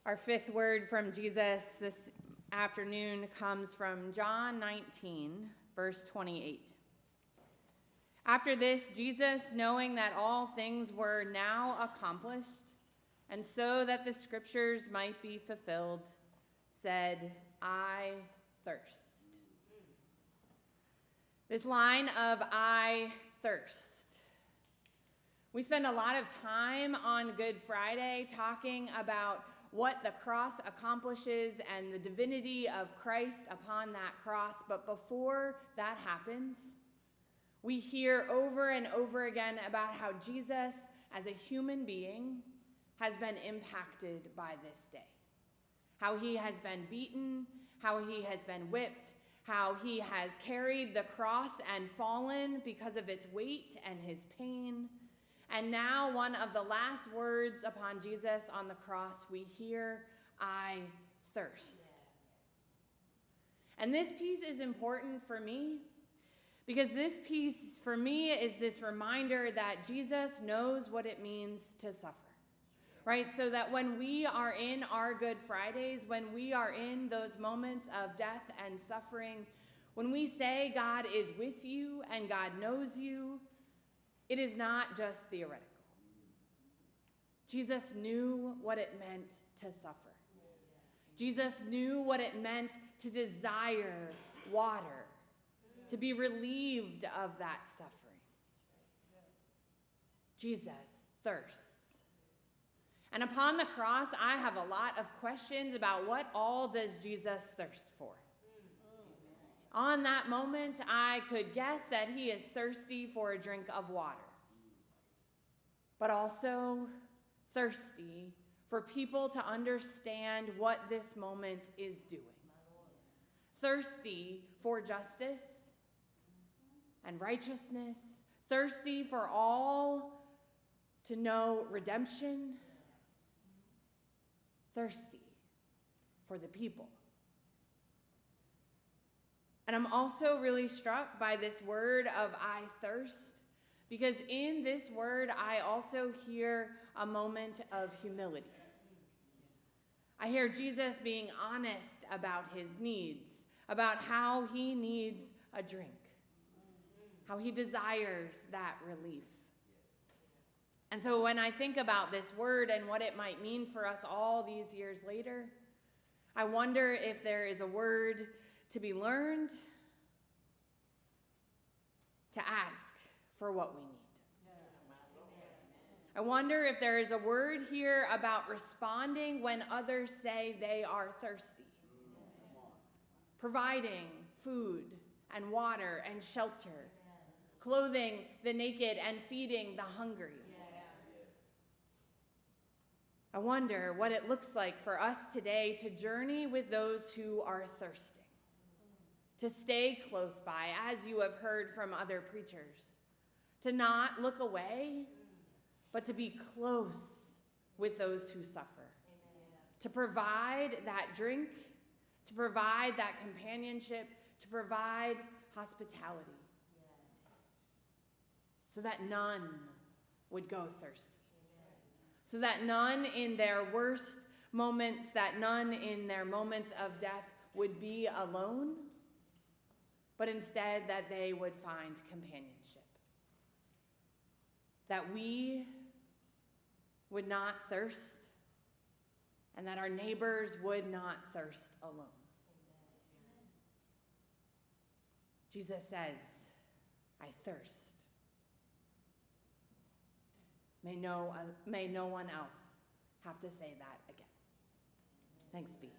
Our fifth word from Jesus this afternoon comes from John 19, verse 28. After this, Jesus, knowing that all things were now accomplished, and so that the scriptures might be fulfilled, said, I thirst. This line of I thirst. We spend a lot of time on Good Friday talking about what the cross accomplishes and the divinity of Christ upon that cross. But before that happens, we hear over and over again about how Jesus, as a human being, has been impacted by this day. How he has been beaten, how he has been whipped, how he has carried the cross and fallen because of its weight and his pain. And now, one of the last words upon Jesus on the cross, we hear, I thirst. And this piece is important for me because this piece for me is this reminder that Jesus knows what it means to suffer, right? So that when we are in our Good Fridays, when we are in those moments of death and suffering, when we say God is with you and God knows you, it is not just theoretical. Jesus knew what it meant to suffer. Jesus knew what it meant to desire water, to be relieved of that suffering. Jesus thirsts. And upon the cross, I have a lot of questions about what all does Jesus thirst for. On that moment, I could guess that he is thirsty for a drink of water, but also thirsty for people to understand what this moment is doing. Thirsty for justice and righteousness, thirsty for all to know redemption, thirsty for the people. And I'm also really struck by this word of I thirst, because in this word, I also hear a moment of humility. I hear Jesus being honest about his needs, about how he needs a drink, how he desires that relief. And so when I think about this word and what it might mean for us all these years later, I wonder if there is a word to be learned, to ask for what we need. I wonder if there is a word here about responding when others say they are thirsty. Providing food and water and shelter, clothing the naked and feeding the hungry. I wonder what it looks like for us today to journey with those who are thirsting, to stay close by, as you have heard from other preachers, to not look away, but to be close with those who suffer, to provide that drink, to provide that companionship, to provide hospitality, so that none would go thirsty. So that none in their worst moments, that none in their moments of death would be alone, but instead that they would find companionship. That we would not thirst, and that our neighbors would not thirst alone. Jesus says, I thirst. May no one else have to say that again. Thanks be.